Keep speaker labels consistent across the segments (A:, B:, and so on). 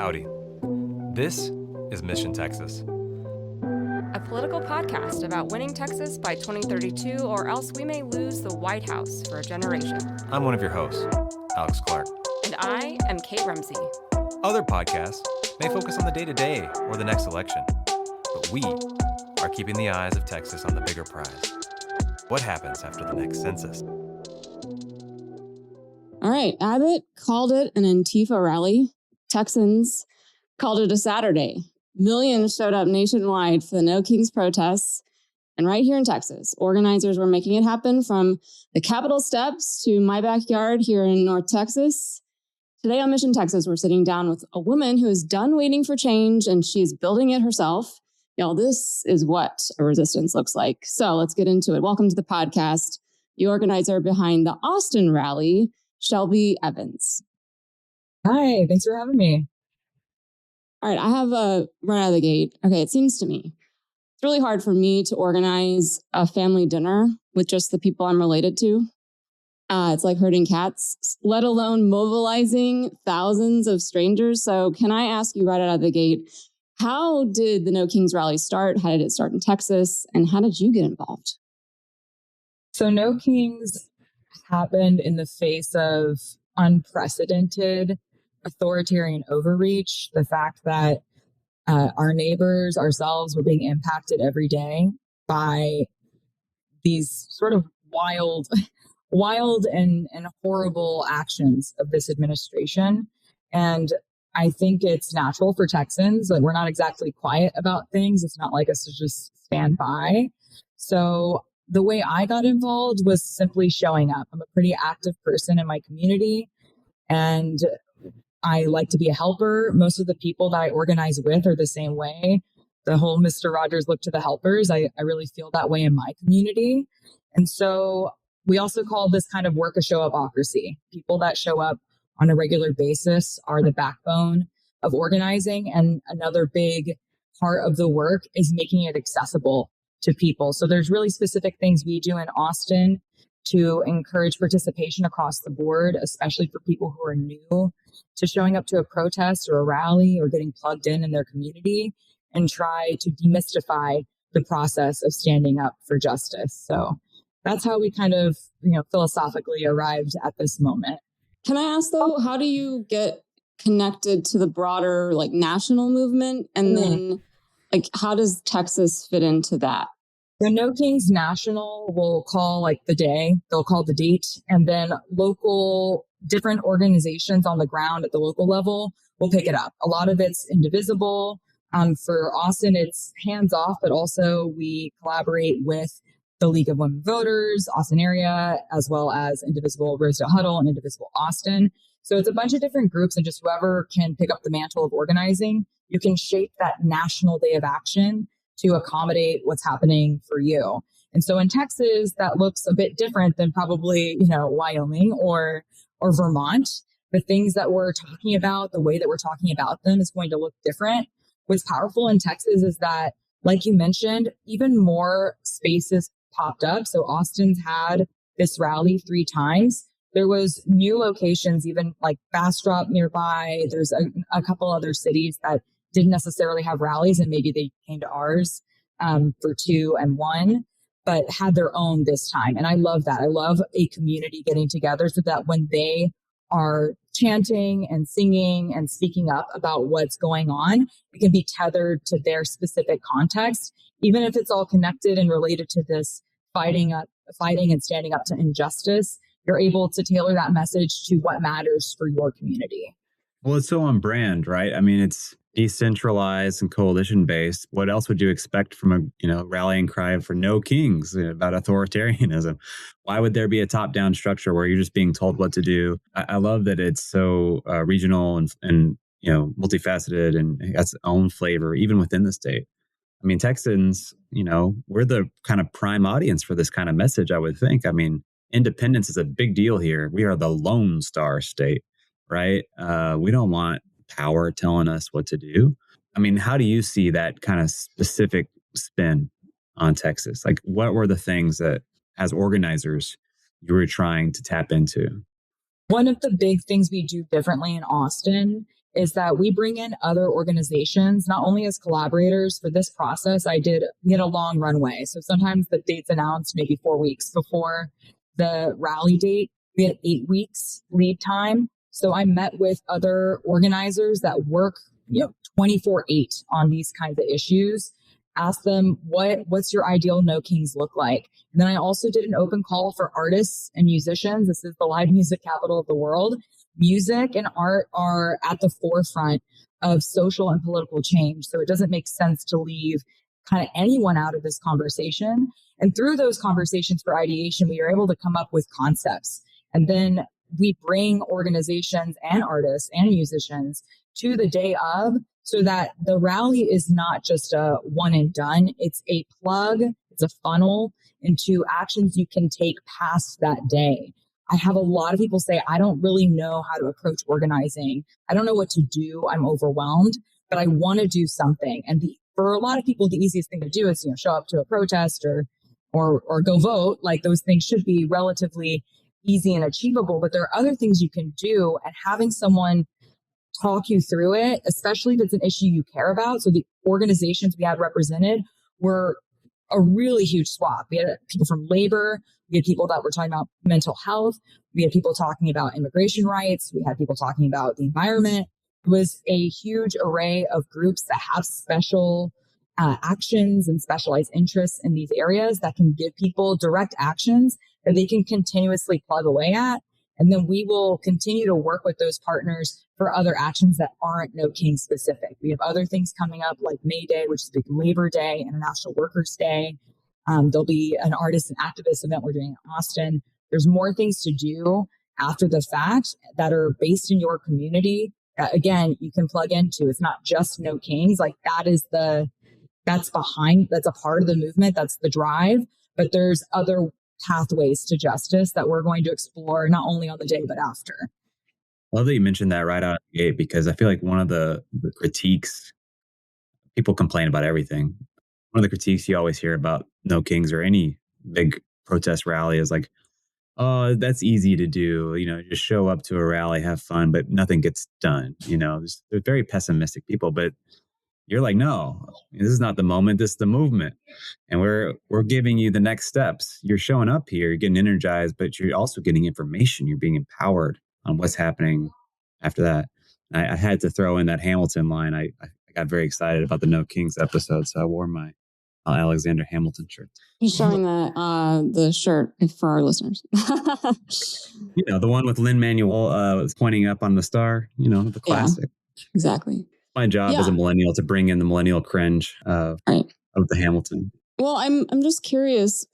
A: Howdy. This is Mission Texas,
B: a political podcast about winning Texas by 2032, or else we may lose the White House for a generation.
A: I'm one of your hosts, Alex Clark.
B: And I am Kate Rumsey.
A: Other podcasts may focus on the day-to-day or the next election, but we are keeping the eyes of Texas on the bigger prize. What happens after the next census?
C: All right, Abbott called it an Antifa rally. Texans called it a Saturday. Millions showed up nationwide for the No Kings protests. And right here in Texas, organizers were making it happen from the Capitol steps to my backyard here in North Texas. Today on Mission Texas, we're sitting down with a woman who is done waiting for change and she's building it herself. Y'all, this is what a resistance looks like. So let's get into it. Welcome to the podcast, the organizer behind the Austin rally, Shelby Evans.
D: Hi, thanks for having me.
C: All right, I have a right out of the gate. Okay, it seems to me it's really hard for me to organize a family dinner with just the people I'm related to. It's like herding cats, let alone mobilizing thousands of strangers. So can I ask you right out of the gate, how did the No Kings rally start? How did it start in Texas? And how did you get involved?
D: So No Kings happened in the face of unprecedented authoritarian overreach. The fact that our neighbors, ourselves, were being impacted every day by these sort of wild and horrible actions of this administration. And I think it's natural for Texans. Like, we're not exactly quiet about things. It's not like us to just stand by. So the way I got involved was simply showing up. I'm a pretty active person in my community, and I like to be a helper. Most of the people that I organize with are the same way. The whole Mr. Rogers look to the helpers. I really feel that way in my community. And so we also call this kind of work a show-upocracy. People that show up on a regular basis are the backbone of organizing. And another big part of the work is making it accessible to people. So there's really specific things we do in Austin to encourage participation across the board, especially for people who are new to showing up to a protest or a rally or getting plugged in their community, and try to demystify the process of standing up for justice. So that's how we kind of, philosophically arrived at this moment.
C: Can I ask though, how do you get connected to the broader national movement? And then how does Texas fit into that?
D: The No Kings National will call the day, they'll call the date, and then local different organizations on the ground at the local level will pick it up. A lot of it's indivisible. For Austin, it's hands off, but also we collaborate with the League of Women Voters, Austin area, as well as Indivisible Rosedale Huddle and Indivisible Austin. So it's a bunch of different groups, and just whoever can pick up the mantle of organizing, you can shape that national day of action to accommodate what's happening for you. And so in Texas, that looks a bit different than probably, Wyoming or Vermont. The things that we're talking about, the way that we're talking about them is going to look different. What's powerful in Texas is that, like you mentioned, even more spaces popped up. So Austin's had this rally 3 times. There was new locations, even like Bastrop nearby. There's a couple other cities that didn't necessarily have rallies, and maybe they came to ours for 2 and 1, but had their own this time. And I love that. I love a community getting together so that when they are chanting and singing and speaking up about what's going on, it can be tethered to their specific context, even if it's all connected and related to this fighting and standing up to injustice. You're able to tailor that message to what matters for your community.
E: Well, it's so on brand, right? I mean, it's decentralized and coalition based. What else would you expect from a rallying cry for No Kings about authoritarianism? Why would there be a top down structure where you're just being told what to do? I love that it's so regional and multifaceted and has its own flavor even within the state. I mean, Texans, we're the kind of prime audience for this kind of message, I would think. I mean, independence is a big deal here. We are the Lone Star state, right? We don't want power telling us what to do. I mean, how do you see that kind of specific spin on Texas? Like, what were the things that, as organizers, you were trying to tap into?
D: One of the big things we do differently in Austin is that we bring in other organizations, not only as collaborators for this process. We had a long runway. So sometimes the date's announced maybe 4 weeks before the rally date. We had 8 weeks lead time. So I met with other organizers that work 24/8 on these kinds of issues. Ask them, what's your ideal No Kings look like? And then I also did an open call for artists and musicians. This is the live music capital of the world. Music and art are at the forefront of social and political change. So it doesn't make sense to leave kind of anyone out of this conversation. And through those conversations for ideation, we are able to come up with concepts. And then we bring organizations and artists and musicians to the day of, so that the rally is not just a one and done. It's a plug, it's a funnel into actions you can take past that day. I have a lot of people say, I don't really know how to approach organizing. I don't know what to do. I'm overwhelmed, but I want to do something. And for a lot of people, the easiest thing to do is, show up to a protest or go vote. Like, those things should be relatively easy and achievable, but there are other things you can do, and having someone talk you through it, especially if it's an issue you care about. So the organizations we had represented were a really huge swath. We had people from labor. We had people that were talking about mental health. We had people talking about immigration rights. We had people talking about the environment. It was a huge array of groups that have special actions and specialized interests in these areas that can give people direct actions that they can continuously plug away at. And then we will continue to work with those partners for other actions that aren't No King specific. We have other things coming up like May Day, which is Big Labor Day, International Workers' Day. There'll be an artist and activist event we're doing in Austin. There's more things to do after the fact that are based in your community that, again, you can plug into. It's not just No Kings. Like, that's a part of the movement. That's the drive. But there's other pathways to justice that we're going to explore, not only on the day, but after.
E: I love that you mentioned that right out of the gate, because I feel like one of the critiques, people complain about everything. One of the critiques you always hear about No Kings or any big protest rally is like, oh, that's easy to do. Just show up to a rally, have fun, but nothing gets done. They're very pessimistic people, but you're like, no, this is not the moment. This is the movement. And we're giving you the next steps. You're showing up here, you're getting energized, but you're also getting information. You're being empowered on what's happening after that. I had to throw in that Hamilton line. I got very excited about the No Kings episode, so I wore my Alexander Hamilton shirt.
C: He's showing the shirt for our listeners.
E: The one with Lin-Manuel pointing up on the star, the classic.
C: Yeah, exactly.
E: My job as a millennial to bring in the millennial cringe of the Hamilton.
C: Well, I'm just curious,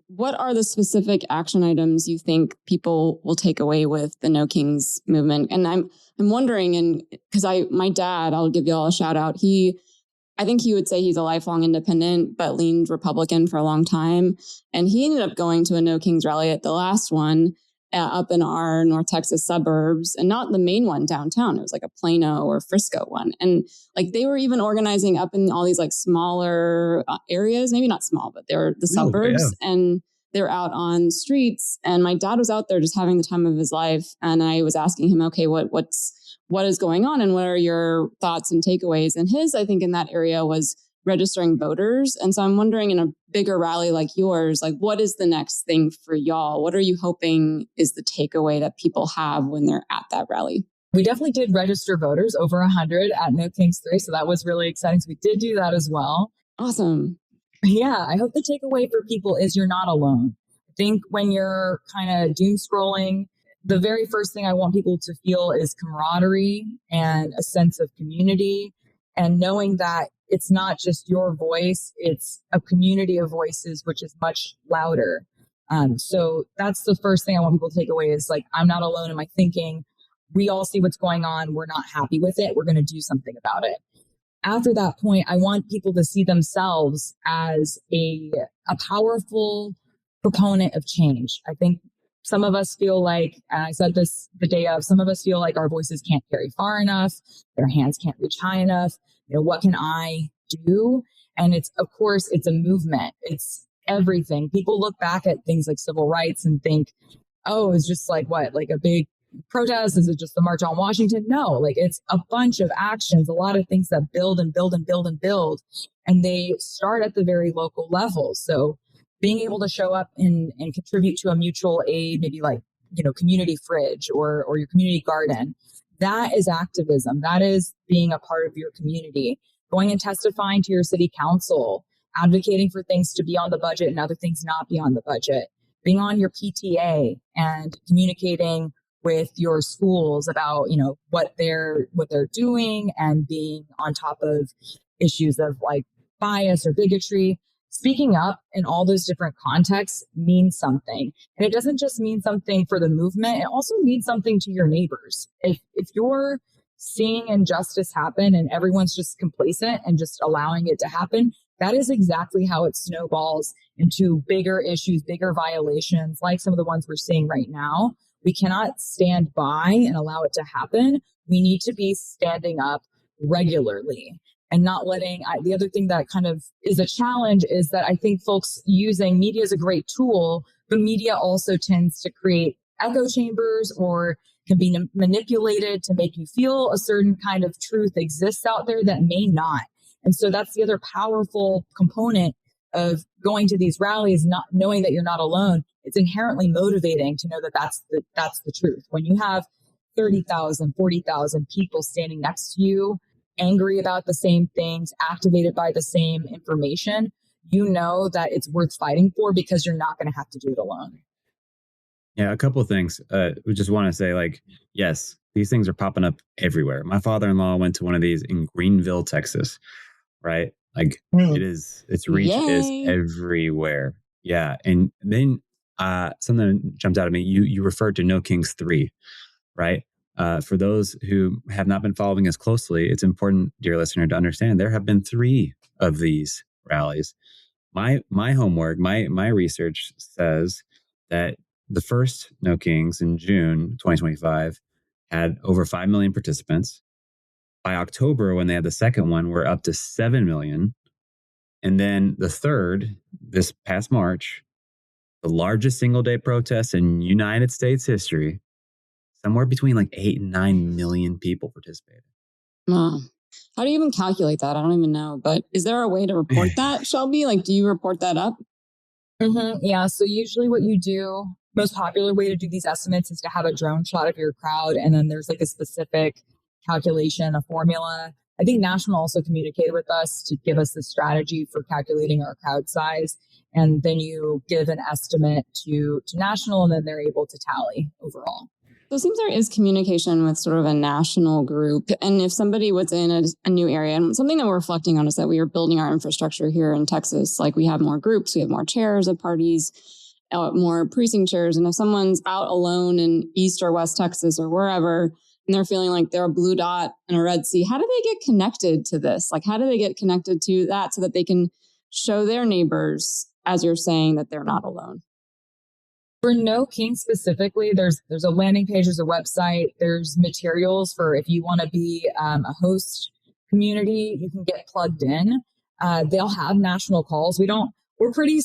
C: what are the specific action items you think people will take away with the No Kings movement? And I'm wondering, and because my dad, I'll give you all a shout out. I think he would say he's a lifelong independent, but leaned Republican for a long time. And he ended up going to a No Kings rally at the last one up in our North Texas suburbs, and not the main one downtown. It was like a Plano or Frisco one. And like they were even organizing up in all these like smaller areas, maybe not small, but they were the suburbs. Yeah. And they're out on streets. And my dad was out there just having the time of his life. And I was asking him, okay, what is going on and what are your thoughts and takeaways? And his, I think in that area was registering voters. And so I'm wondering, in a bigger rally like yours, like what is the next thing for y'all? What are you hoping is the takeaway that people have when they're at that rally?
D: We definitely did register voters, over 100 at No Kings 3. So that was really exciting. So we did do that as well.
C: Awesome.
D: Yeah, I hope the takeaway for people is you're not alone. I think when you're kind of doom scrolling, the very first thing I want people to feel is camaraderie and a sense of community, and knowing that it's not just your voice, it's a community of voices, which is much louder. So that's the first thing I want people to take away is like, I'm not alone in my thinking. We all see what's going on. We're not happy with it. We're going to do something about it. After that point, I want people to see themselves as a powerful proponent of change. I think some of us feel like, and I said this the day of, some of us feel like our voices can't carry far enough. Their hands can't reach high enough. What can I do? And it's a movement. It's everything. People look back at things like civil rights and think, oh, it's just like what? Like a big, protest? Is it just the March on Washington? No, like it's a bunch of actions, a lot of things that build and build and build and build. And they start at the very local level. So being able to show up and contribute to a mutual aid, maybe like, community fridge or your community garden, that is activism. That is being a part of your community, going and testifying to your city council, advocating for things to be on the budget and other things not be on the budget, being on your PTA and communicating with your schools about, what they're doing and being on top of issues of like bias or bigotry. Speaking up in all those different contexts means something. And it doesn't just mean something for the movement. It also means something to your neighbors. If you're seeing injustice happen and everyone's just complacent and just allowing it to happen, that is exactly how it snowballs into bigger issues, bigger violations, like some of the ones we're seeing right now. We cannot stand by and allow it to happen. We need to be standing up regularly and not letting, the other thing that kind of is a challenge is that I think folks using media is a great tool, but media also tends to create echo chambers or can be manipulated to make you feel a certain kind of truth exists out there that may not. And so that's the other powerful component of going to these rallies, not knowing that you're not alone. It's inherently motivating to know that that's the truth. When you have 30,000, 40,000 people standing next to you, angry about the same things, activated by the same information, you know that it's worth fighting for because you're not going to have to do it alone.
E: Yeah, a couple of things. We just want to say, like, yes, these things are popping up everywhere. My father-in-law went to one of these in Greenville, Texas, right? Like its reach is everywhere. Yeah. And then something jumped out at me. You referred to No Kings 3, right? For those who have not been following us closely, it's important, dear listener, to understand there have been 3 of these rallies. My homework, my research says that the first No Kings in June 2025 had over 5 million participants. By October, when they had the second one, we're up to 7 million. And then the third, this past March, the largest single day protest in United States history, somewhere between like 8 and 9 million people participated.
C: How do you even calculate that? I don't even know. But is there a way to report that, Shelby? Like, do you report that up?
D: Mm-hmm. Yeah. So usually what you do, most popular way to do these estimates is to have a drone shot of your crowd. And then there's like a specific calculation, a formula. I think National also communicated with us to give us the strategy for calculating our crowd size. And then you give an estimate to National, and then they're able to tally overall.
C: So it seems there is communication with sort of a national group. And if somebody was in a new area, and something that we're reflecting on is that we are building our infrastructure here in Texas. Like, we have more groups, we have more chairs of parties, more precinct chairs. And if someone's out alone in East or West Texas or wherever, and they're feeling like they're a blue dot in a red sea, how do they get connected to this? Like, how do they get connected to that so that they can show their neighbors, as you're saying, that they're not alone?
D: For No King specifically, there's a landing page, there's a website, there's materials for if you want to be a host community, you can get plugged in. They'll have national calls. We're pretty,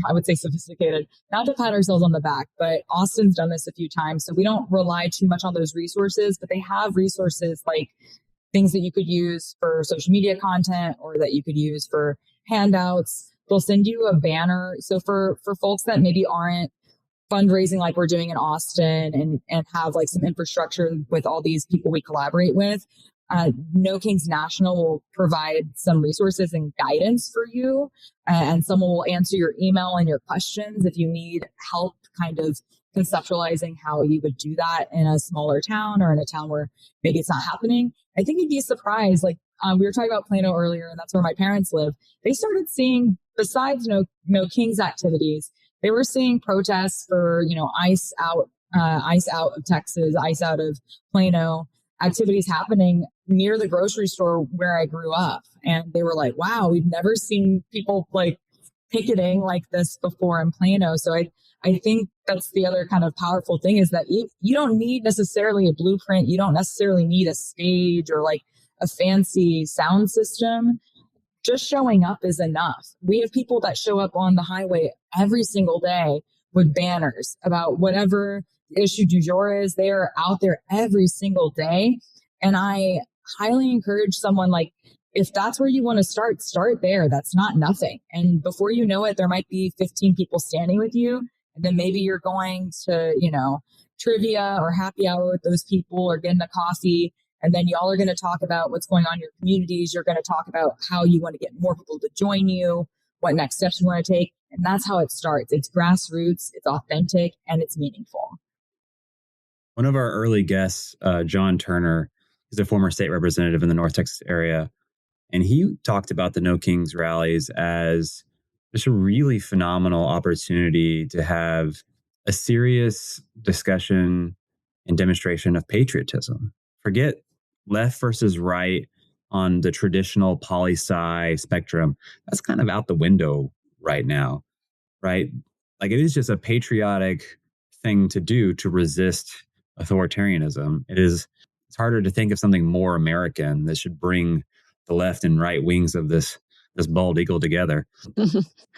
D: I would say, sophisticated, not to pat ourselves on the back, but Austin's done this a few times. So we don't rely too much on those resources, but they have resources like things that you could use for social media content or that you could use for handouts. They'll send you a banner. So for folks that maybe aren't fundraising like we're doing in Austin and have like some infrastructure with all these people we collaborate with, No Kings National will provide some resources and guidance for you, and someone will answer your email and your questions if you need help kind of conceptualizing how you would do that in a smaller town or in a town where maybe it's not happening. I think you'd be surprised. Like we were talking about Plano earlier, and that's where my parents live. They started seeing, besides No Kings activities, they were seeing protests for, ICE out of Texas, ICE out of Plano, activities happening near the grocery store where I grew up. And they were like, wow, we've never seen people like picketing like this before in Plano. So I think that's the other kind of powerful thing is that you don't need necessarily a blueprint. You don't necessarily need a stage or like a fancy sound system. Just showing up is enough. We have people that show up on the highway every single day with banners about whatever the issue du jour is. They are out there every single day. And I highly encourage someone, like, if that's where you want to start there. That's not nothing. And before you know it, there might be 15 people standing with you. And then maybe you're going to, trivia or happy hour with those people or getting a coffee. And then y'all are going to talk about what's going on in your communities. You're going to talk about how you want to get more people to join you, what next steps you want to take. And that's how it starts. It's grassroots, it's authentic, and it's meaningful.
E: One of our early guests, John Turner, is a former state representative in the North Texas area. And he talked about the No Kings rallies as just a really phenomenal opportunity to have a serious discussion and demonstration of patriotism. Forget left versus right on the traditional poli-sci spectrum. That's kind of out the window right now, right? Like, it is just a patriotic thing to do to resist authoritarianism. It's harder to think of something more American that should bring the left and right wings of this bald eagle together.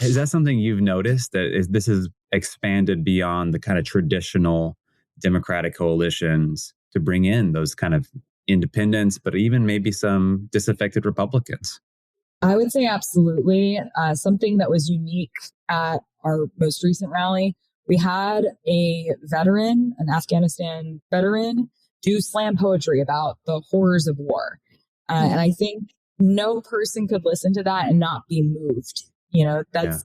E: Is that something you've noticed, that this has expanded beyond the kind of traditional Democratic coalitions to bring in those kind of independents, but even maybe some disaffected Republicans?
D: I would say absolutely. Something that was unique at our most recent rally, we had a veteran, an Afghanistan veteran, do slam poetry about the horrors of war. And I think no person could listen to that and not be moved. That's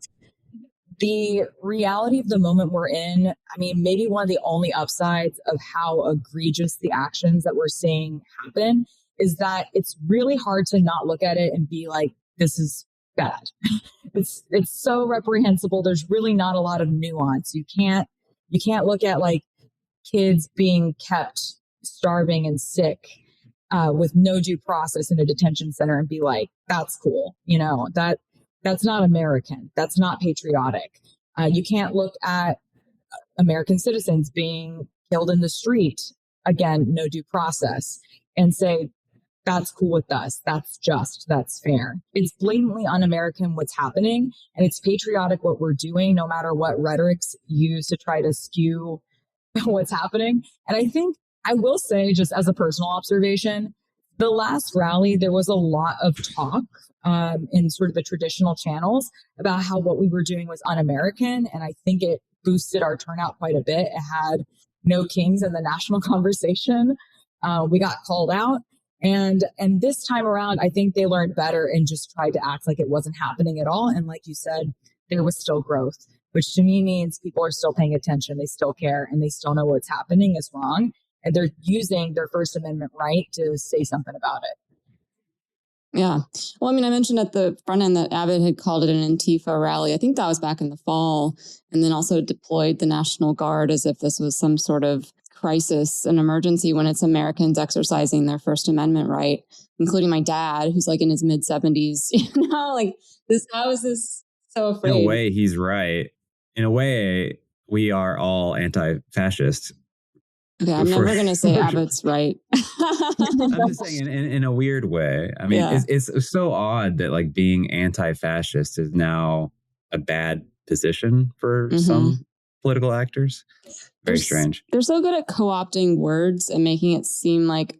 D: the reality of the moment we're in. I mean, maybe one of the only upsides of how egregious the actions that we're seeing happen is that it's really hard to not look at it and be like, this is bad. It's so reprehensible. There's really not a lot of nuance. You can't look at like kids being kept starving and sick with no due process in a detention center and be like, that's cool. That's not American. That's not patriotic. You can't look at American citizens being killed in the street, again, no due process, and say, that's cool with us. That's just, that's fair. It's blatantly un-American what's happening, and it's patriotic what we're doing, no matter what rhetoric's used to try to skew what's happening. And I think I will say, just as a personal observation, the last rally, there was a lot of talk in sort of the traditional channels about how what we were doing was un-American. And I think it boosted our turnout quite a bit. It had No Kings in the national conversation. We got called out. And this time around, I think they learned better and just tried to act like it wasn't happening at all. And like you said, there was still growth, which to me means people are still paying attention. They still care, and they still know what's happening is wrong. And they're using their First Amendment right to say something about it.
C: Yeah. Well, I mean, I mentioned at the front end that Abbott had called it an Antifa rally. I think that was back in the fall, and then also deployed the National Guard as if this was some sort of crisis, an emergency, when it's Americans exercising their First Amendment right, including my dad, who's like in his mid 70s. Like this, how is this so afraid?
E: In a way, he's right. In a way, we are all anti-fascist.
C: Okay, I'm never going to say Abbott's right.
E: I'm just saying in a weird way. I mean, it's so odd that like being anti-fascist is now a bad position for some political actors. Very strange.
C: They're so good at co-opting words and making it seem like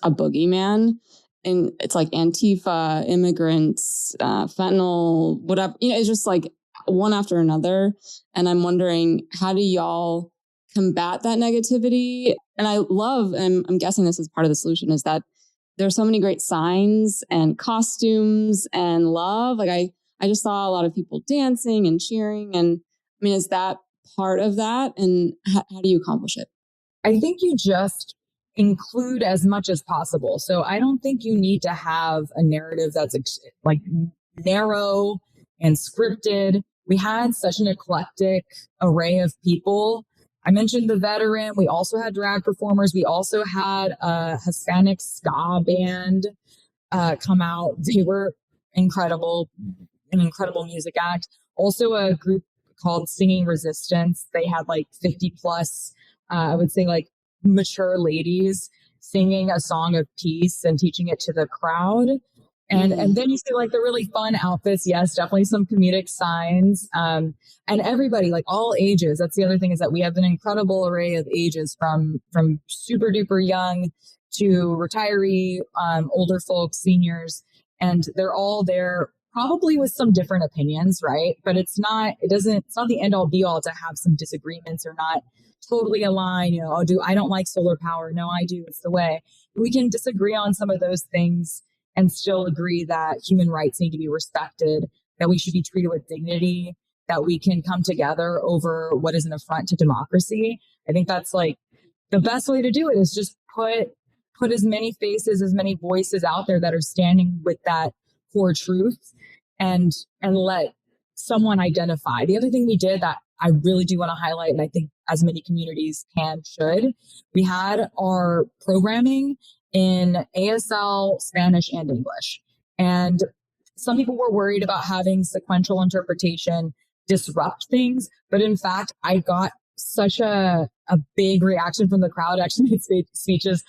C: a boogeyman. And it's like Antifa, immigrants, fentanyl, whatever. It's just like one after another. And I'm wondering, how do y'all combat that negativity? And I love, and I'm guessing this is part of the solution, is that there's so many great signs and costumes and love. Like I just saw a lot of people dancing and cheering. And I mean, is that part of that? And how do you accomplish it?
D: I think you just include as much as possible. So I don't think you need to have a narrative that's like narrow and scripted. We had such an eclectic array of people. I mentioned the veteran. We also had drag performers. We also had a Hispanic ska band come out. They were incredible, an incredible music act. Also a group called Singing Resistance. They had like 50 plus, I would say like mature ladies singing a song of peace and teaching it to the crowd. And then you see like the really fun outfits. Yes, definitely some comedic signs. And everybody, like all ages. That's the other thing, is that we have an incredible array of ages from super duper young to retiree, older folks, seniors, and they're all there probably with some different opinions, right? But it's not the end all be all to have some disagreements or not totally align, I don't like solar power. No, I do. It's the way. We can disagree on some of those things and still agree that human rights need to be respected, that we should be treated with dignity, that we can come together over what is an affront to democracy. I think that's like the best way to do it, is just put as many faces, as many voices out there that are standing with that core truth, and let someone identify. The other thing we did that I really do want to highlight, and I think as many communities should, we had our programming in ASL, Spanish, and English. And some people were worried about having sequential interpretation disrupt things. But in fact, I got such a big reaction from the crowd. Actually made speeches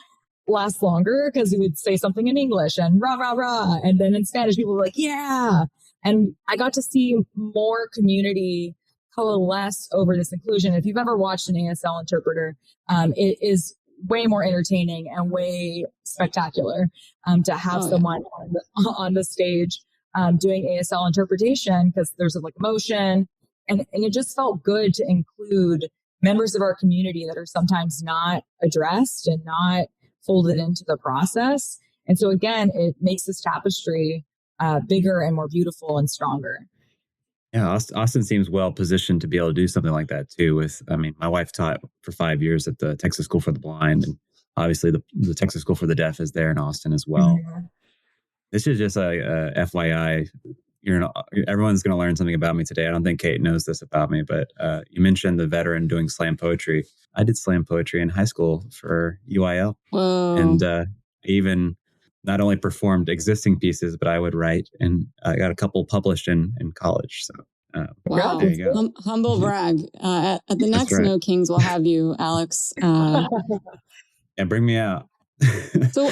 D: last longer, because we would say something in English and rah, rah, rah. And then in Spanish, people were like, yeah. And I got to see more community coalesce over this inclusion. If you've ever watched an ASL interpreter, it is way more entertaining and way spectacular to have someone on the stage doing ASL interpretation, because there's like emotion, and it just felt good to include members of our community that are sometimes not addressed and not folded into the process. And so again, it makes this tapestry bigger and more beautiful and stronger.
E: Yeah, Austin seems well positioned to be able to do something like that too. My wife taught for 5 years at the Texas School for the Blind, and obviously the Texas School for the Deaf is there in Austin as well. Mm-hmm. This is just a FYI. Everyone's going to learn something about me today. I don't think Kate knows this about me, but you mentioned the veteran doing slam poetry. I did slam poetry in high school for UIL.
C: Whoa.
E: And even not only performed existing pieces, but I would write, and I got a couple published in college. So,
C: wow,
E: there you go.
C: Humble brag. At the next
E: right.
C: No Kings, we'll have you, Alex.
E: Yeah, bring me out.
C: So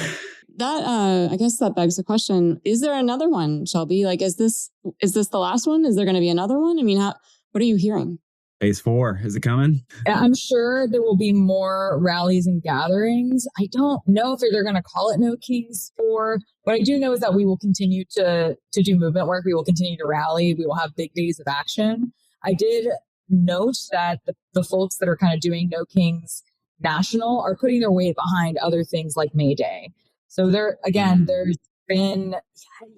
C: that, I guess that begs the question: is there another one, Shelby? Like, is this the last one? Is there going to be another one? I mean, what are you hearing?
E: Phase 4, is it coming?
D: I'm sure there will be more rallies and gatherings. I don't know if they're going to call it No Kings 4. What I do know is that we will continue to do movement work. We will continue to rally. We will have big days of action. I did note that the folks that are kind of doing No Kings National are putting their weight behind other things like May Day. So there's been,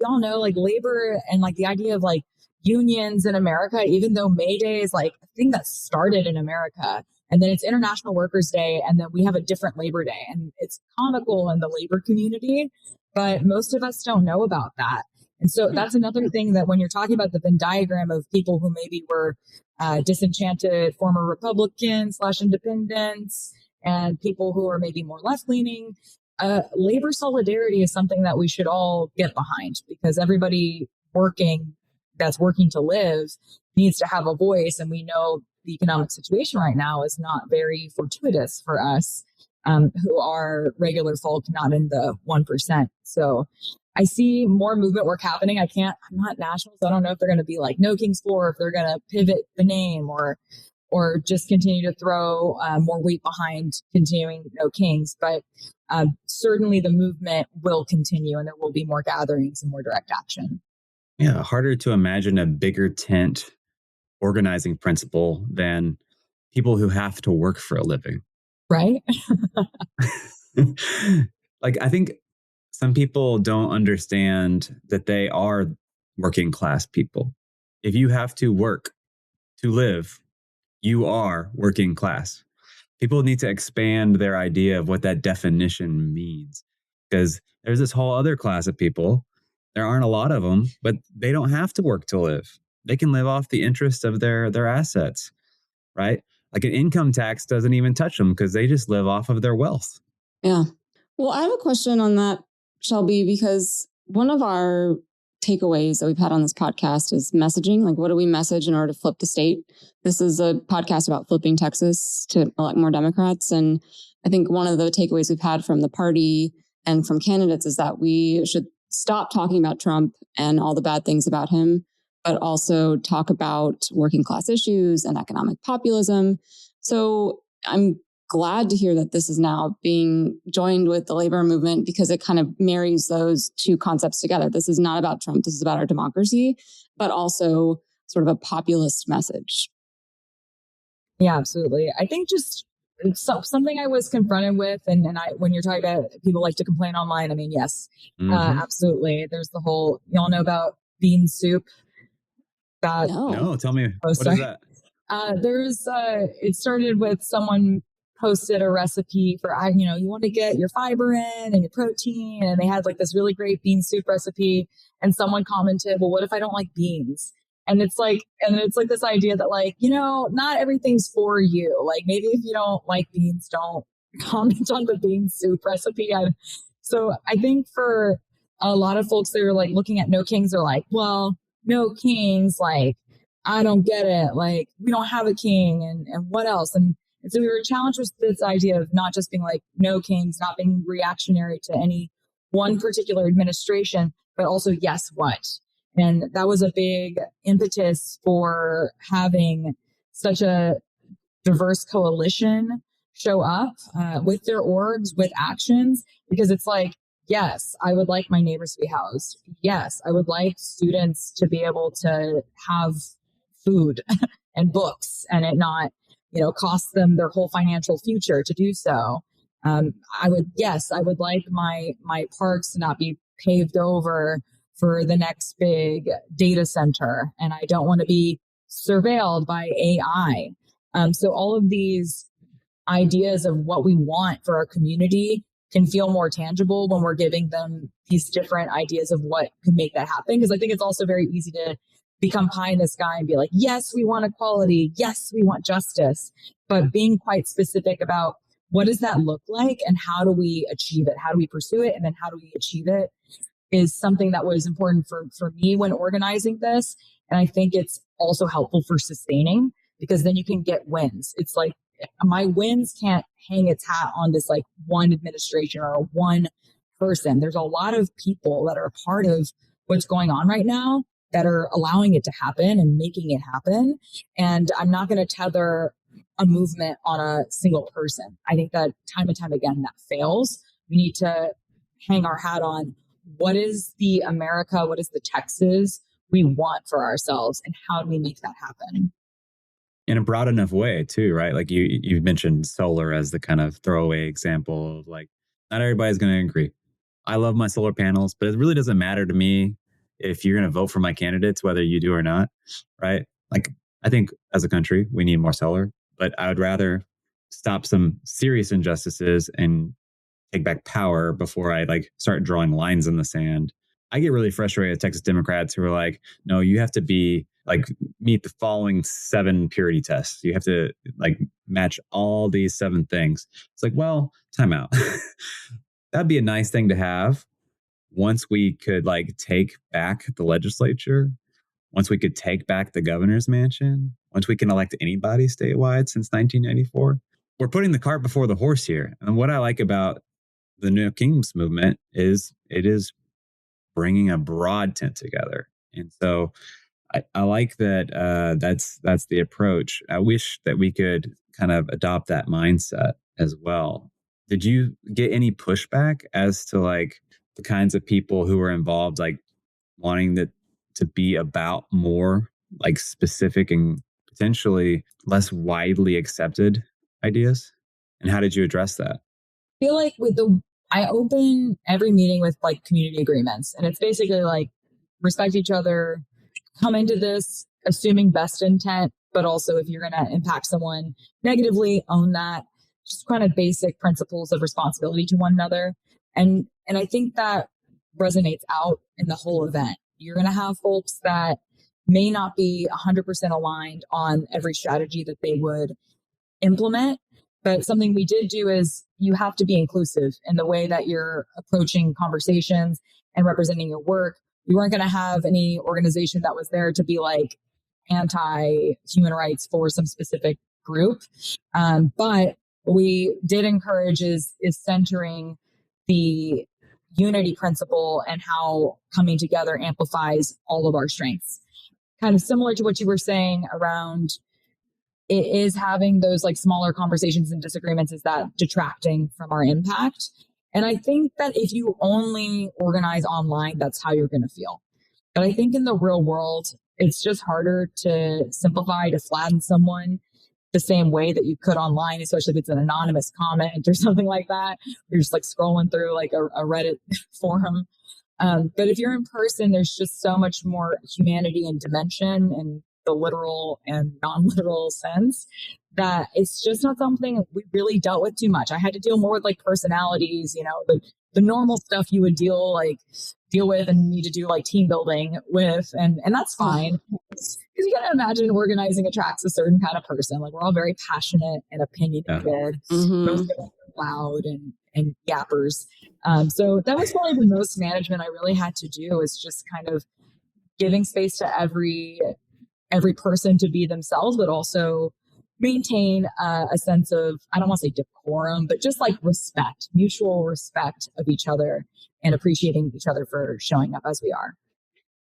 D: y'all know, like labor and like the idea of like unions in America, even though May Day is like a thing that started in America, and then it's International Workers' Day, and then we have a different Labor Day, and it's comical in the labor community, but most of us don't know about that. And so that's another thing, that when you're talking about the Venn diagram of people who maybe were disenchanted former Republicans / independents, and people who are maybe more left-leaning, labor solidarity is something that we should all get behind, because everybody that's working to live needs to have a voice. And we know the economic situation right now is not very fortuitous for us who are regular folk, not in the 1%. So I see more movement work happening. I'm not national, so I don't know if they're going to be like No Kings 4, if they're going to pivot the name or just continue to throw more weight behind continuing No Kings. But certainly the movement will continue, and there will be more gatherings and more direct action.
E: Yeah, harder to imagine a bigger tent organizing principle than people who have to work for a living.
D: Right?
E: Like, I think some people don't understand that they are working class people. If you have to work to live, you are working class. People need to expand their idea of what that definition means, because there's this whole other class of people. There aren't a lot of them, but they don't have to work to live. They can live off the interest of their assets, right? Like an income tax doesn't even touch them, because they just live off of their wealth.
C: Yeah. Well, I have a question on that, Shelby, because one of our takeaways that we've had on this podcast is messaging. Like, what do we message in order to flip the state? This is a podcast about flipping Texas to elect more Democrats. And I think one of the takeaways we've had from the party and from candidates is that we should stop talking about Trump and all the bad things about him, but also talk about working class issues and economic populism. So I'm glad to hear that this is now being joined with the labor movement because it kind of marries those two concepts together. This is not about Trump. This is about our democracy, but also sort of a populist message.
D: Yeah, absolutely. I think just something I was confronted with, and when you're talking about people like to complain online, I mean, yes, absolutely. There's the whole, y'all know about bean soup.
E: No, tell me, what is that?
D: It started with someone posted a recipe for, you want to get your fiber in and your protein. And they had like this really great bean soup recipe. And someone commented, well, what if I don't like beans? And it's like this idea that like, not everything's for you. Like maybe if you don't like beans, don't comment on the bean soup recipe. So I think for a lot of folks that are like looking at No Kings are like, well, No Kings, like, I don't get it. Like, we don't have a king and what else? And so we were challenged with this idea of not just being like no kings, not being reactionary to any one particular administration, but also yes, what? And that was a big impetus for having such a diverse coalition show up with their orgs, with actions, because it's like, yes, I would like my neighbors to be housed. Yes, I would like students to be able to have food and books and it not, cost them their whole financial future to do so. I would like my parks to not be paved over for the next big data center. And I don't want to be surveilled by AI. So all of these ideas of what we want for our community can feel more tangible when we're giving them these different ideas of what could make that happen. Because I think it's also very easy to become pie in the sky and be like, yes, we want equality. Yes, we want justice. But being quite specific about what does that look like and how do we achieve it? How do we pursue it? And then how do we achieve it is something that was important for me when organizing this. And I think it's also helpful for sustaining because then you can get wins. It's like my wins can't hang its hat on this like one administration or one person. There's a lot of people that are a part of what's going on right now that are allowing it to happen and making it happen. And I'm not going to tether a movement on a single person. I think that time and time again, that fails. We need to hang our hat on what is the America, what is the Texas we want for ourselves and how do we make that happen?
E: In a broad enough way too, right? Like you mentioned solar as the kind of throwaway example of like, not everybody's going to agree. I love my solar panels, but it really doesn't matter to me if you're going to vote for my candidates, whether you do or not, right? Like, I think as a country, we need more solar, but I would rather stop some serious injustices and take back power before I like start drawing lines in the sand. I get really frustrated with Texas Democrats who are like, no, you have to be like, meet the following 7 purity tests. You have to like match all these 7 things. It's like, well, time out. That'd be a nice thing to have. Once we could like take back the legislature, once we could take back the governor's mansion, once we can elect anybody statewide since 1994, we're putting the cart before the horse here. And what I like about the No Kings movement is it is bringing a broad tent together. And so I like that that's the approach. I wish that we could kind of adopt that mindset as well. Did you get any pushback as to like the kinds of people who were involved, like wanting to be about more like specific and potentially less widely accepted ideas? And how did you address that?
D: I feel like I open every meeting with like community agreements, and it's basically like respect each other, come into this assuming best intent, but also if you're going to impact someone negatively, own that. Just kind of basic principles of responsibility to one another. And I think that resonates out in the whole event. You're going to have folks that may not be 100% aligned on every strategy that they would implement. But something we did do is you have to be inclusive in the way that you're approaching conversations and representing your work. We weren't going to have any organization that was there to be like anti-human rights for some specific group. But what we did encourage is centering the unity principle and how coming together amplifies all of our strengths. Kind of similar to what you were saying around it is having those like smaller conversations and disagreements, is that detracting from our impact. And I think that if you only organize online, that's how you're going to feel. But I think in the real world, it's just harder to simplify, to flatten someone the same way that you could online, especially if it's an anonymous comment or something like that. You're just like scrolling through like a Reddit forum. But if you're in person, there's just so much more humanity and dimension in the literal and non-literal sense that it's just not something we really dealt with too much. I had to deal more with like personalities, you know, the normal stuff you would deal with and need to do like team building with. And that's fine. Because you got to imagine organizing attracts a certain kind of person. Like we're all very passionate and opinionated, most of us are loud and yappers. So that was probably the most management I really had to do, is just kind of giving space to every person to be themselves, but also maintain a sense of, I don't want to say decorum, but just like respect, mutual respect of each other and appreciating each other for showing up as we are.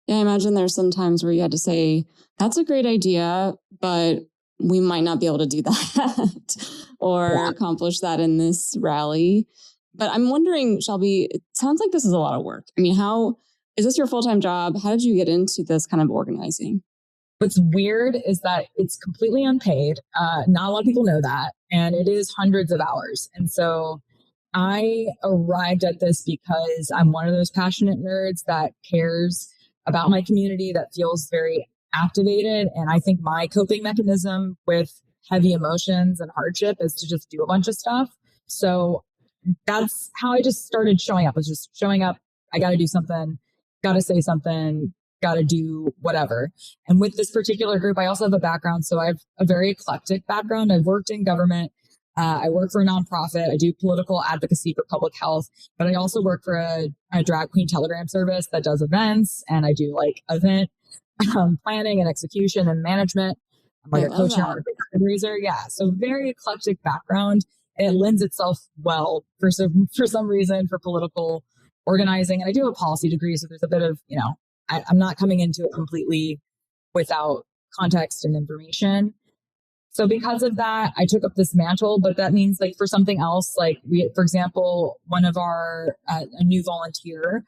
C: Yeah, I imagine there's some times where you had to say, that's a great idea, but we might not be able to do that or accomplish that in this rally. But I'm wondering, Shelby, it sounds like this is a lot of work. I mean, how is this your full-time job? How did you get into this kind of organizing?
D: What's weird is that it's completely unpaid. Not a lot of people know that. And it is hundreds of hours. And so I arrived at this because I'm one of those passionate nerds that cares about my community, that feels very activated. And I think my coping mechanism with heavy emotions and hardship is to just do a bunch of stuff. So that's how I just started showing up. I was just showing up. I got to do something, got to say something, got to do whatever. And with this particular group, I also have a background. So I have a very eclectic background. I've worked in government. I work for a nonprofit. I do political advocacy for public health, but I also work for a drag queen telegram service that does events. And I do like event planning and execution and management. I'm like a coach and fundraiser. Yeah. So very eclectic background. And it lends itself well for some reason for political organizing. And I do have a policy degree. So there's a bit of, you know, I'm not coming into it completely without context and information. So because of that, I took up this mantle, but that means like for something else, like for example, one of our, a new volunteer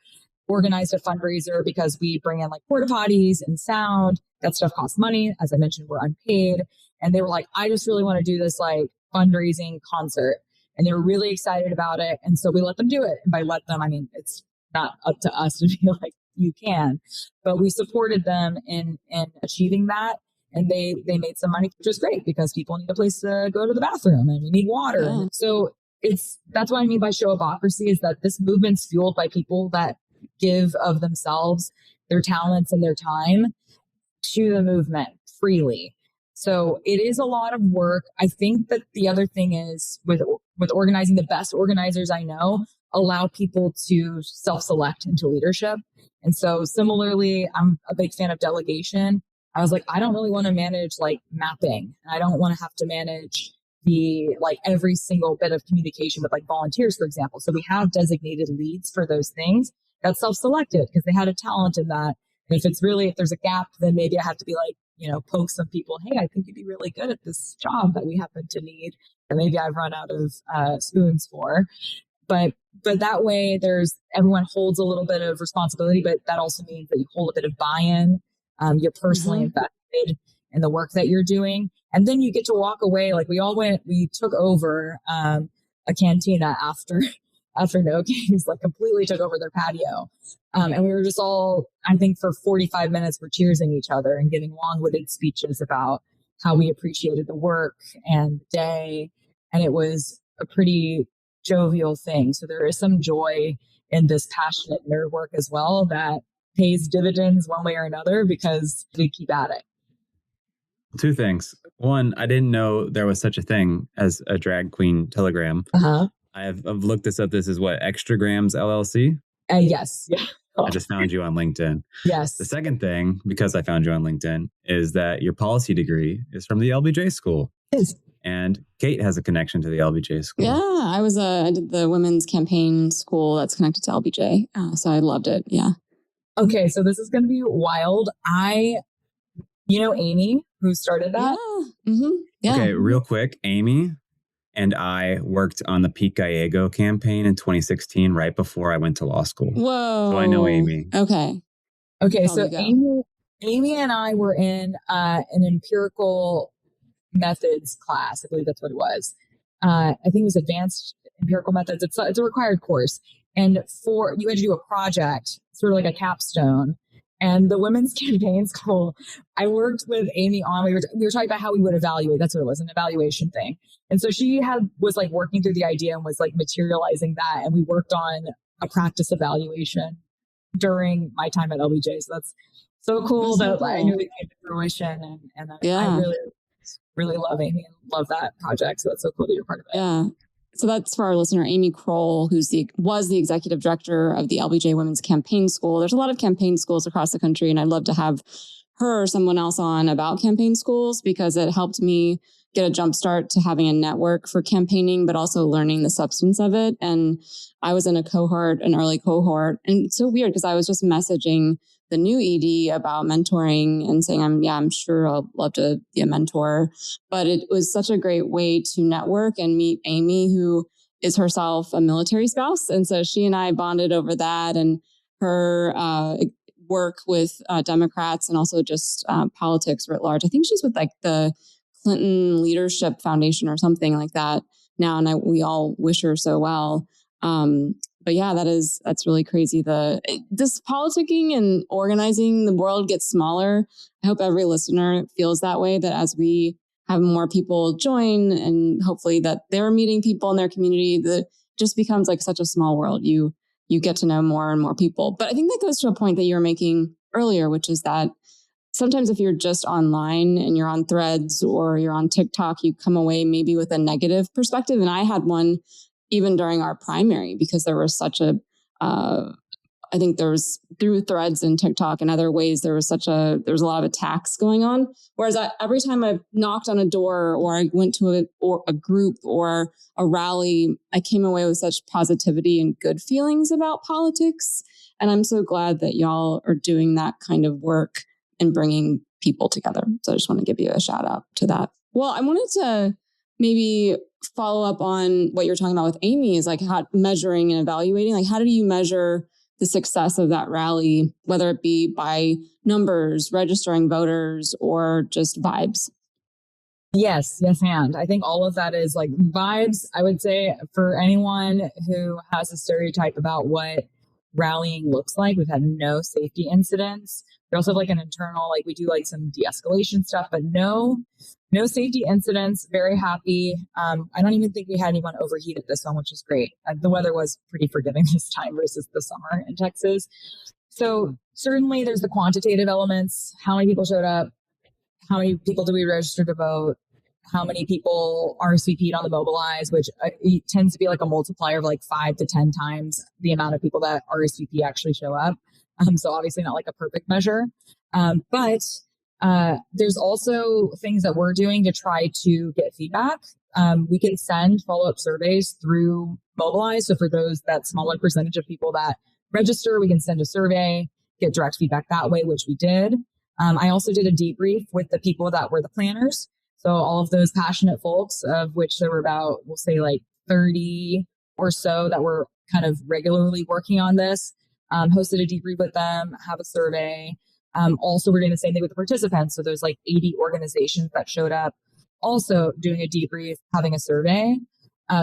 D: organized a fundraiser because we bring in like porta potties and sound. That stuff costs money. As I mentioned, we're unpaid. And they were like, I just really want to do this like fundraising concert. And they were really excited about it. And so we let them do it. And by let them, I mean, it's not up to us to be like, you can, but we supported them in achieving that. And they made some money, which is great because people need a place to go to the bathroom and we need water. Yeah. So that's what I mean by show-upocracy, is that this movement's fueled by people that give of themselves, their talents and their time to the movement freely. So it is a lot of work. I think that the other thing is with organizing, the best organizers I know allow people to self-select into leadership. And so similarly, I'm a big fan of delegation. I was like, I don't really want to manage like mapping. I don't want to have to manage the like every single bit of communication with like volunteers, for example. So we have designated leads for those things that's self-selected because they had a talent in that. And if there's a gap, then maybe I have to be like, you know, poke some people. Hey, I think you'd be really good at this job that we happen to need. Or maybe I've run out of spoons for. But that way everyone holds a little bit of responsibility, but that also means that you hold a bit of buy-in. You're personally invested in the work that you're doing. And then you get to walk away. Like we took over a cantina after No Kings, like completely took over their patio. And we were just all, I think for 45 minutes, we're cheersing each other and giving long-winded speeches about how we appreciated the work and the day. And it was a pretty jovial thing. So there is some joy in this passionate nerd work as well that pays dividends one way or another because we keep at it.
E: Two things. One, I didn't know there was such a thing as a drag queen telegram. I've looked this up. This is what, Extragrams LLC?
D: Yes. Yeah.
E: I just found you on LinkedIn.
D: Yes.
E: The second thing, because I found you on LinkedIn, is that your policy degree is from the LBJ school.
D: It is.
E: And Kate has a connection to the LBJ school.
C: Yeah, I did the women's campaign school that's connected to LBJ. So I loved it. Yeah.
D: Okay, so this is going to be wild. Amy, who started that?
C: Yeah. Mm-hmm. Yeah.
E: Okay, real quick, Amy and I worked on the Pete Gallego campaign in 2016, right before I went to law school.
C: Whoa.
E: So I know Amy.
C: Okay.
D: So Amy and I were in an empirical methods class. I believe that's what it was. I think it was advanced empirical methods. It's a required course. And you had to do a project, sort of like a capstone. And the women's campaign school, I worked with Amy on, we were talking about how we would evaluate. That's what it was, an evaluation thing. And so she was like working through the idea and was like materializing that. And we worked on a practice evaluation during my time at LBJ. So that's so cool that I knew it came to fruition. And I really, really love Amy and love that project. So that's so cool that you're part of it.
C: Yeah. So that's for our listener, Amy Kroll, who was the executive director of the LBJ Women's Campaign School. There's a lot of campaign schools across the country, and I'd love to have her or someone else on about campaign schools because it helped me get a jump start to having a network for campaigning, but also learning the substance of it. And I was in an early cohort, and it's so weird because I was just messaging the new ED about mentoring and saying, I'm sure I'll love to be a mentor. But it was such a great way to network and meet Amy, who is herself a military spouse. And so she and I bonded over that and her work with Democrats and also just politics writ large. I think she's with like the Clinton Leadership Foundation or something like that now. And we all wish her so well. But yeah, that's really crazy. This politicking and organizing the world gets smaller. I hope every listener feels that way, that as we have more people join and hopefully that they're meeting people in their community, that just becomes like such a small world. You get to know more and more people. But I think that goes to a point that you were making earlier, which is that sometimes if you're just online and you're on Threads or you're on TikTok, you come away maybe with a negative perspective. And I had one even during our primary, because there was such I think there was through Threads and TikTok and other ways, there was a lot of attacks going on. Whereas every time I knocked on a door or I went to a group or a rally, I came away with such positivity and good feelings about politics. And I'm so glad that y'all are doing that kind of work and bringing people together. So I just want to give you a shout out to that. Well, I wanted to maybe follow up on what you're talking about with Amy is like how measuring and evaluating. Like, how do you measure the success of that rally, whether it be by numbers, registering voters, or just vibes?
D: Yes. And I think all of that is like vibes. I would say for anyone who has a stereotype about what rallying looks like, we've had no safety incidents. We also have like an internal, like we do like some de-escalation stuff, but no safety incidents. Very happy. I don't even think we had anyone overheat at this one, which is great. The weather was pretty forgiving this time versus the summer in Texas. So certainly there's the quantitative elements. How many people showed up? How many people do we register to vote? How many people RSVP'd on the Mobilize, which tends to be like a multiplier of like 5 to 10 times the amount of people that RSVP actually show up. So obviously not like a perfect measure. But there's also things that we're doing to try to get feedback. We can send follow-up surveys through Mobilize. So for that smaller percentage of people that register, we can send a survey, get direct feedback that way, which we did. I also did a debrief with the people that were the planners. So all of those passionate folks, of which there were about, we'll say like 30 or so that were kind of regularly working on this, hosted a debrief with them, have a survey. Also, we're doing the same thing with the participants. So there's like 80 organizations that showed up, also doing a debrief, having a survey.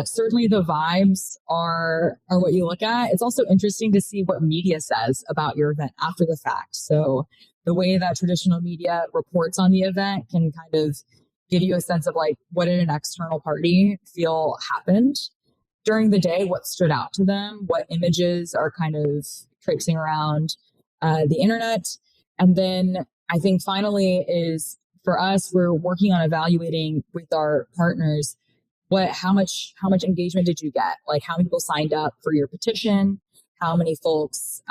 D: Certainly the vibes are what you look at. It's also interesting to see what media says about your event after the fact. So the way that traditional media reports on the event can kind of give you a sense of like, what did an external party feel happened during the day? What stood out to them? What images are kind of traipsing around the internet? And then I think finally is for us, we're working on evaluating with our partners, how much engagement did you get? Like how many people signed up for your petition? How many folks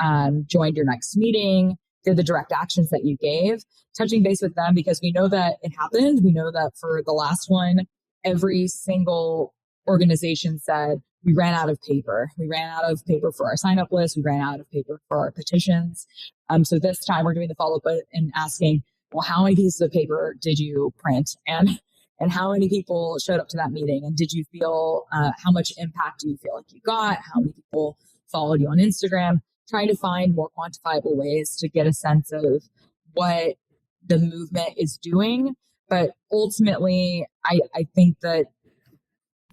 D: joined your next meeting? Did the direct actions that you gave? Touching base with them because we know that it happened. We know that for the last one, every single organization said, we ran out of paper. We ran out of paper for our sign up list. We ran out of paper for our petitions. So this time we're doing the follow up and asking, well, how many pieces of paper did you print? And how many people showed up to that meeting? And did you feel, how much impact do you feel like you got? How many people followed you on Instagram? Trying to find more quantifiable ways to get a sense of what the movement is doing. But ultimately, I think that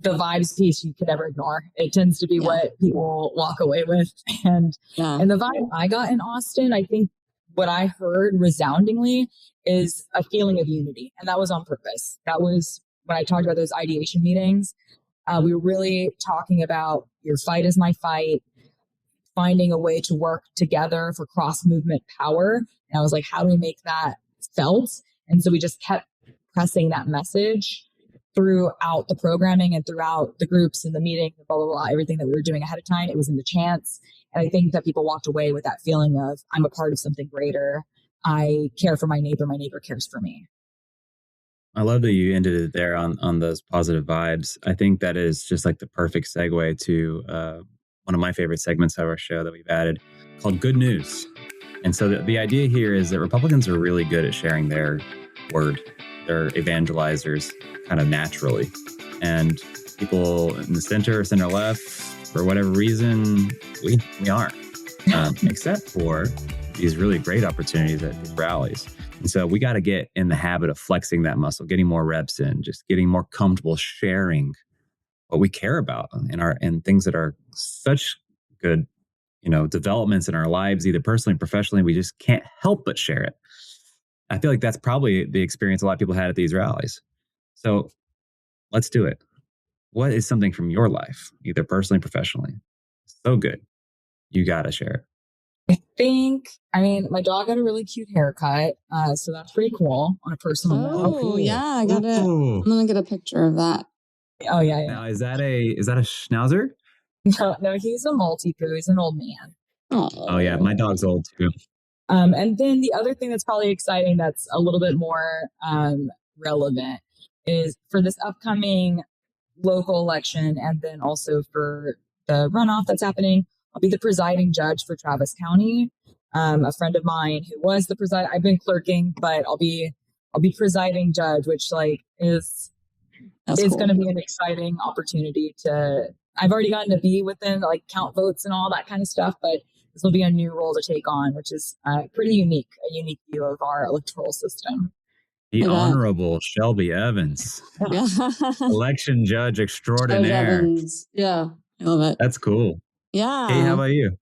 D: the vibes piece you could never ignore. It tends to be what people walk away with. And the vibe I got in Austin, I think what I heard resoundingly is a feeling of unity. And that was on purpose. That was when I talked about those ideation meetings. We were really talking about your fight is my fight, finding a way to work together for cross-movement power. And I was like, how do we make that felt? And so we just kept pressing that message throughout the programming and throughout the groups and the meeting, blah, blah, blah, everything that we were doing ahead of time. It was in the chants. And I think that people walked away with that feeling of, I'm a part of something greater. I care for my neighbor cares for me.
E: I love that you ended it there on those positive vibes. I think that is just like the perfect segue to one of my favorite segments of our show that we've added called Good News. And so the idea here is that Republicans are really good at sharing their word. They're evangelizers kind of naturally. And people in the center left, for whatever reason, we aren't, except for these really great opportunities at these rallies. And so we got to get in the habit of flexing that muscle, getting more reps in, just getting more comfortable sharing what we care about and things that are such good, developments in our lives, either personally, professionally. We just can't help but share it. I feel like that's probably the experience a lot of people had at these rallies. So let's do it. What is something from your life, either personally, professionally? So good. You got to share it.
D: My dog got a really cute haircut. So that's pretty cool on a personal note.
C: Oh, yeah. I'm going to get a picture of that.
D: Oh, yeah.
E: Now, is that a schnauzer?
D: No, he's a Maltipoo. He's an old man.
E: Oh, yeah. My dog's old too.
D: And then the other thing that's probably exciting that's a little bit more relevant is for this upcoming local election, and then also for the runoff that's happening, I'll be the presiding judge for Travis County. A friend of mine who was the I've been clerking, but I'll be presiding judge, which is cool. Going to be an exciting opportunity I've already gotten to be within count votes and all that kind of stuff, but this will be a new role to take on, which is pretty unique, a unique view of our electoral system.
E: The Honorable Shelby Evans, election judge extraordinaire.
C: Yeah, I love it.
E: That's cool.
C: Yeah.
E: Hey, how about you?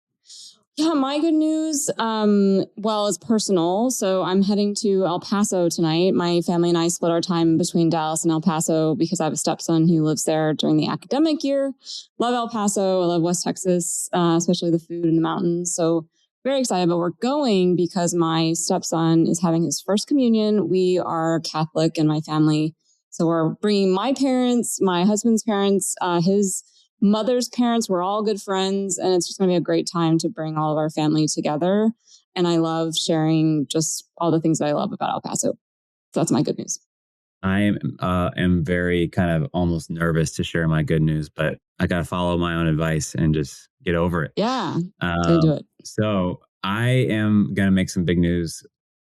C: Yeah, my good news, it's personal. So I'm heading to El Paso tonight. My family and I split our time between Dallas and El Paso because I have a stepson who lives there during the academic year. Love El Paso. I love West Texas, especially the food and the mountains. So very excited, but we're going because my stepson is having his first communion. We are Catholic in my family. So we're bringing my parents, my husband's parents, his mother's parents. We're all good friends, and it's just going to be a great time to bring all of our family together. And I love sharing just all the things that I love about El Paso. So that's my good news.
E: I am very kind of almost nervous to share my good news, but I got to follow my own advice and just get over it.
C: Yeah, do it.
E: So I am going to make some big news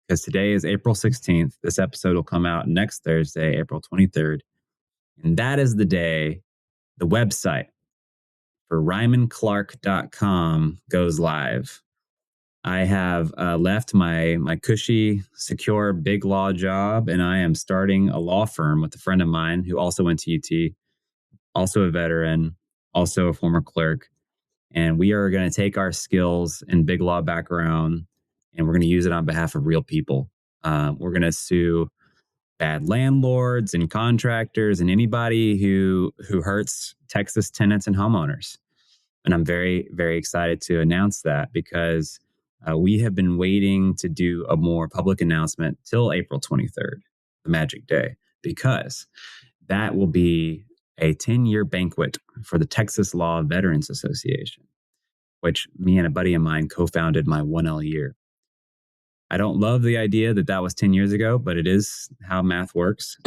E: because today is April 16th. This episode will come out next Thursday, April 23rd. And that is the day the website for RymanClark.com goes live. I have left my cushy, secure, big law job, and I am starting a law firm with a friend of mine who also went to UT, also a veteran, also a former clerk. And we are going to take our skills and big law background, and we're going to use it on behalf of real people. We're going to sue bad landlords and contractors and anybody who hurts Texas tenants and homeowners. And I'm very, very excited to announce that because we have been waiting to do a more public announcement till April 23rd, the magic day, because that will be a 10-year banquet for the Texas Law Veterans Association, which me and a buddy of mine co-founded my 1L year. I don't love the idea that that was 10 years ago, but it is how math works.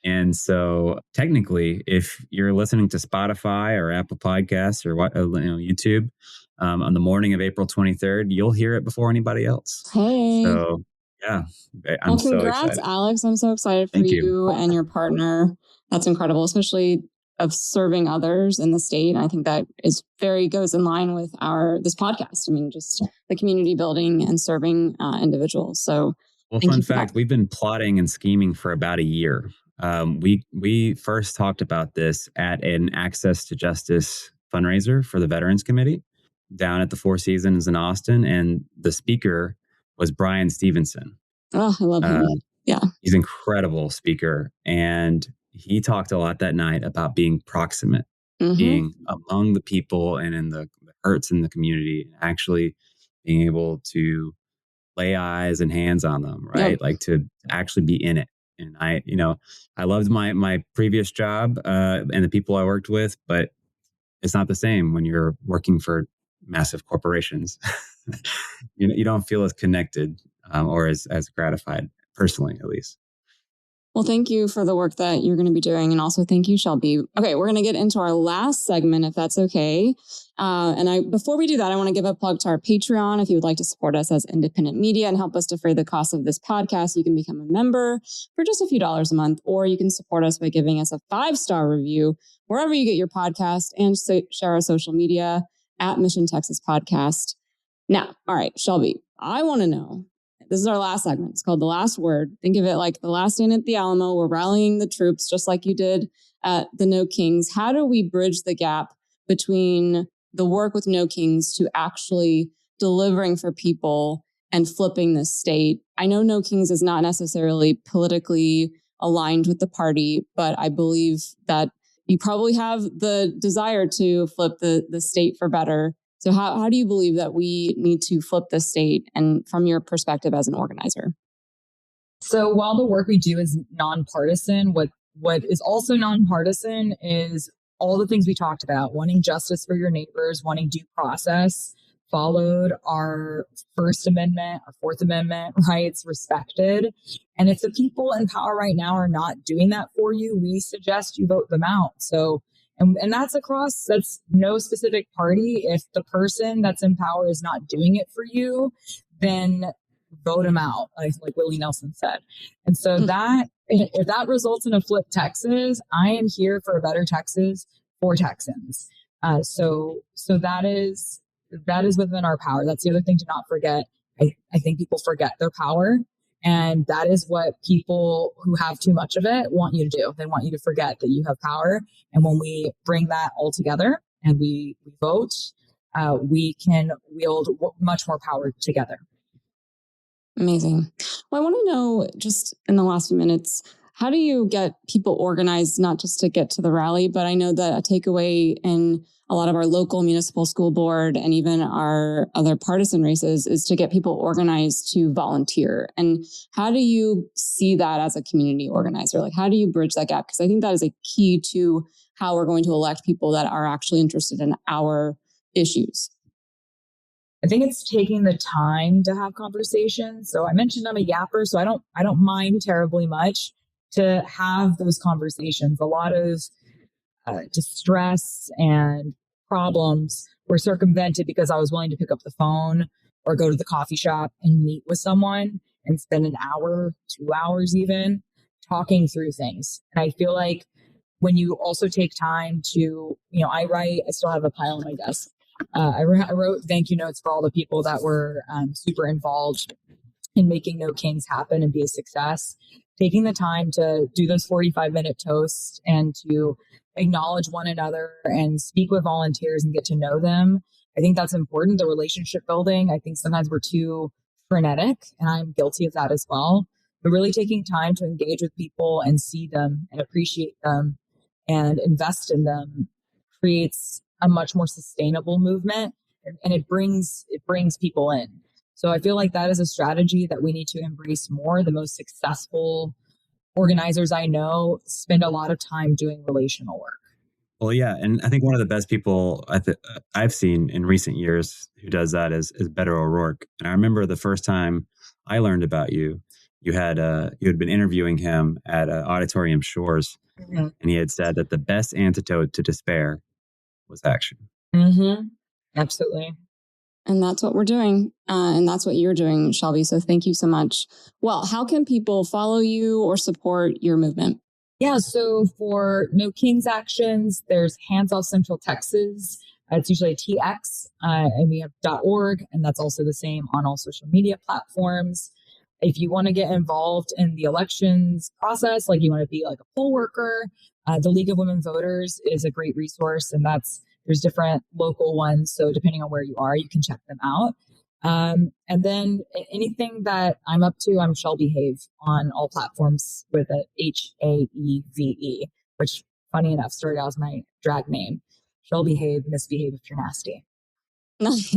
E: And so technically, if you're listening to Spotify or Apple Podcasts or YouTube on the morning of April 23rd, you'll hear it before anybody else.
C: Hey.
E: So yeah, I'm so
C: congrats,
E: excited.
C: Alex. I'm so excited for
E: Thank
C: you and your partner. That's incredible, especially of serving others in the state. I think that goes in line with this podcast. I mean, just the community building and serving individuals. So,
E: well, fun fact, we've been plotting and scheming for about a year. We first talked about this at an Access to Justice fundraiser for the Veterans Committee down at the Four Seasons in Austin, and the speaker was Brian Stevenson.
C: Oh, I love him. Yeah,
E: he's an incredible speaker, and he talked a lot that night about being proximate, being among the people and in the hurts in the community, actually being able to lay eyes and hands on them, right? Yep. Like to actually be in it. And I loved my previous job and the people I worked with, but it's not the same when you're working for massive corporations. You don't feel as connected or as gratified, personally, at least.
C: Well, thank you for the work that you're going to be doing. And also thank you, Shelby. Okay, we're going to get into our last segment, if that's okay. Before we do that, I want to give a plug to our Patreon. If you would like to support us as independent media and help us defray the cost of this podcast, you can become a member for just a few dollars a month, or you can support us by giving us a 5-star review wherever you get your podcast, and share our social media at Mission Texas Podcast. Now, all right, Shelby, I want to know, this is our last segment. It's called The Last Word. Think of it like the last stand at the Alamo. We're rallying the troops just like you did at the No Kings. How do we bridge the gap between the work with No Kings to actually delivering for people and flipping this state? I know No Kings is not necessarily politically aligned with the party, but I believe that you probably have the desire to flip the state for better. So how do you believe that we need to flip the state, and from your perspective as an organizer?
D: So while the work we do is nonpartisan, what is also nonpartisan is all the things we talked about: wanting justice for your neighbors, wanting due process followed, our First Amendment, our Fourth Amendment rights respected. And if the people in power right now are not doing that for you, we suggest you vote them out. So And that's no specific party. If the person that's in power is not doing it for you, then vote them out, like Willie Nelson said. And so if that results in a flip Texas, I am here for a better Texas for Texans. So that is within our power. That's the other thing to not forget. I think people forget their power. And that is what people who have too much of it want you to do. They want you to forget that you have power. And when we bring that all together and we vote, we can wield much more power together.
C: Amazing. Well, I want to know, just in the last few minutes, how do you get people organized, not just to get to the rally, but I know that a takeaway in a lot of our local municipal school board and even our other partisan races is to get people organized to volunteer. And how do you see that as a community organizer? Like, how do you bridge that gap? Because I think that is a key to how we're going to elect people that are actually interested in our issues.
D: I think it's taking the time to have conversations. So I mentioned I'm a yapper, so I don't mind terribly much to have those conversations. A lot of distress and problems were circumvented because I was willing to pick up the phone or go to the coffee shop and meet with someone and spend an hour, 2 hours even, talking through things. And I feel like when you also take time to, I still have a pile on my desk. I wrote thank you notes for all the people that were super involved in making No Kings happen and be a success. Taking the time to do those 45-minute toasts and to acknowledge one another and speak with volunteers and get to know them. I think that's important. The relationship building. I think sometimes we're too frenetic, and I'm guilty of that as well. But really taking time to engage with people and see them and appreciate them and invest in them creates a much more sustainable movement, and it brings people in. So I feel like that is a strategy that we need to embrace more. The most successful organizers I know spend a lot of time doing relational work.
E: Well, yeah, and I think one of the best people I've seen in recent years who does that is Beto O'Rourke. And I remember the first time I learned about you, you had been interviewing him at Auditorium Shores,
D: Mm-hmm.
E: and he had said that the best antidote to despair was action.
D: Mm-hmm. Absolutely.
C: And that's what we're doing. And that's what you're doing, Shelby. So thank you so much. Well, how can people follow you or support your movement?
D: Yeah, so for No Kings actions, there's Hands Off Central Texas. It's usually a TX, and we have .org, and that's also the same on all social media platforms. If you want to get involved in the elections process, like you want to be like a poll worker, the League of Women Voters is a great resource, and there's different local ones. So depending on where you are, you can check them out. And then anything that I'm up to, I'm Shelby Have on all platforms with a HAEVE, which funny enough started out as my drag name. Shelby Have, misbehave if you're nasty.
C: Nice.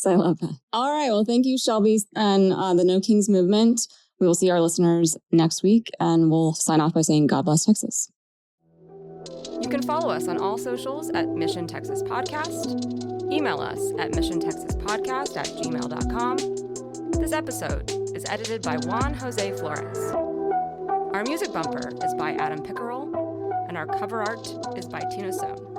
C: I love that. All right. Well, thank you, Shelby, and the No Kings movement. We will see our listeners next week, and we'll sign off by saying God bless Texas.
B: You can follow us on all socials at Mission Texas Podcast. Email us at missiontexaspodcast@gmail.com. This episode is edited by Juan Jose Flores. Our music bumper is by Adam Pickerel, and our cover art is by Tina Sohn.